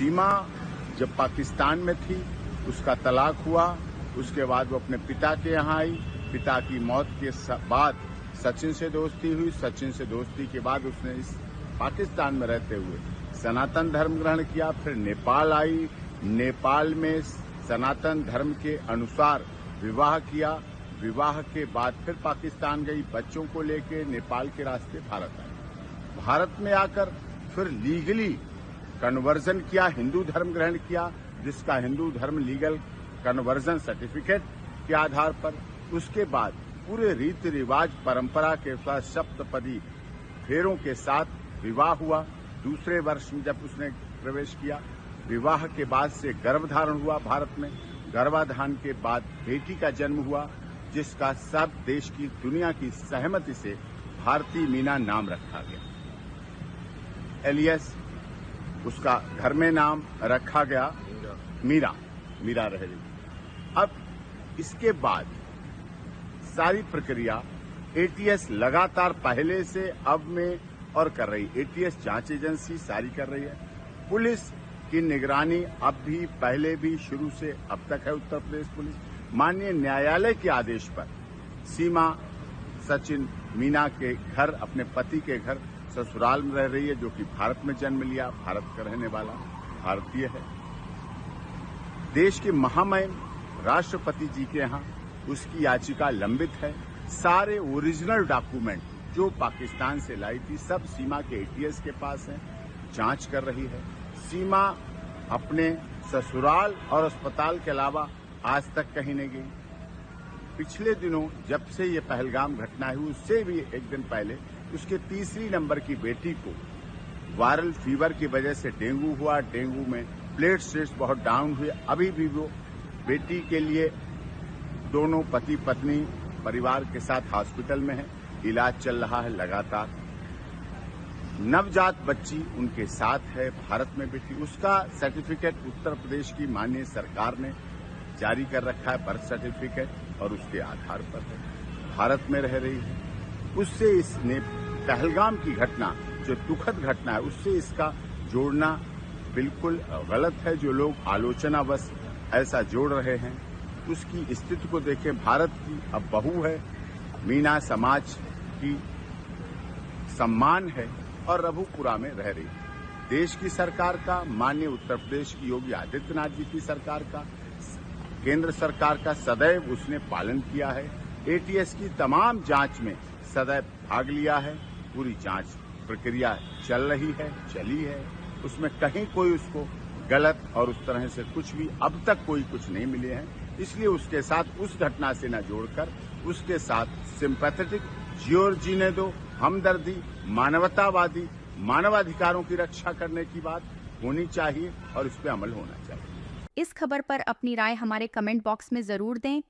सीमा जब पाकिस्तान में थी, उसका तलाक हुआ, उसके बाद वो अपने पिता के यहाँ आई। पिता की मौत के बाद सचिन से दोस्ती हुई। सचिन से दोस्ती के बाद उसने इस पाकिस्तान में रहते हुए सनातन धर्म ग्रहण किया। फिर नेपाल आई, नेपाल में सनातन धर्म के अनुसार विवाह किया। विवाह के बाद फिर पाकिस्तान गई, बच्चों को लेके नेपाल के रास्ते भारत आई। भारत में आकर फिर लीगली कन्वर्जन किया, हिंदू धर्म ग्रहण किया, जिसका हिंदू धर्म लीगल कन्वर्जन सर्टिफिकेट के आधार पर। उसके बाद पूरे रीति रिवाज परंपरा के साथ सप्तपदी फेरों के साथ विवाह हुआ। दूसरे वर्ष में जब उसने प्रवेश किया, विवाह के बाद से गर्भधारण हुआ भारत में। गर्भाधान के बाद बेटी का जन्म हुआ, जिसका सब देश की दुनिया की सहमति से भारती मीना नाम रखा गया। एलियस उसका घर में नाम रखा गया मीरा, मीरा रह गई। अब इसके बाद सारी प्रक्रिया एटीएस लगातार पहले से अब में और कर रही। एटीएस जांच एजेंसी सारी कर रही है। पुलिस की निगरानी अब भी पहले भी शुरू से अब तक है। उत्तर प्रदेश पुलिस माननीय न्यायालय के आदेश पर सीमा सचिन मीना के घर, अपने पति के घर ससुराल में रह रही है, जो कि भारत में जन्म लिया, भारत का रहने वाला भारतीय है। देश के महामहिम राष्ट्रपति जी के यहाँ उसकी याचिका लंबित है। सारे ओरिजिनल डॉक्यूमेंट जो पाकिस्तान से लाई थी सब सीमा के एटीएस के पास है, जांच कर रही है। सीमा अपने ससुराल और अस्पताल के अलावा आज तक कहीं नहीं गई। पिछले दिनों जब से ये पहलगाम घटना हुई, उससे भी एक दिन पहले उसके तीसरी नंबर की बेटी को वायरल फीवर की वजह से डेंगू हुआ। डेंगू में प्लेटलेट्स बहुत डाउन हुए। अभी भी वो बेटी के लिए दोनों पति पत्नी परिवार के साथ हॉस्पिटल में है, इलाज चल रहा है लगातार। नवजात बच्ची उनके साथ है, भारत में बेटी। उसका सर्टिफिकेट उत्तर प्रदेश की माननीय सरकार ने जारी कर रखा है, बर्थ सर्टिफिकेट, और उसके आधार पर है, भारत में रह रही है। उससे इसने पहलगाम की घटना, जो दुखद घटना है, उससे इसका जोड़ना बिल्कुल गलत है। जो लोग आलोचनावश ऐसा जोड़ रहे हैं, उसकी स्थिति को देखें। भारत की अब बहू है, मीना समाज की सम्मान है और रघुपुरा में रह रही है। देश की सरकार का, माननीय उत्तर प्रदेश की योगी आदित्यनाथ जी की सरकार का, केंद्र सरकार का सदैव उसने पालन किया है। एटीएस की तमाम जांच में सदैव भाग लिया है। पूरी जांच प्रक्रिया चल रही है, चली है। उसमें कहीं कोई उसको गलत और उस तरह से कुछ भी अब तक कोई कुछ नहीं मिले हैं। इसलिए उसके साथ उस घटना से न जोड़कर उसके साथ सिंपैथेटिक, जियो जीने दो, हमदर्दी, मानवतावादी, मानवाधिकारों की रक्षा करने की बात होनी चाहिए और इस पर अमल होना चाहिए। इस खबर पर अपनी राय हमारे कमेंट बॉक्स में जरूर दें।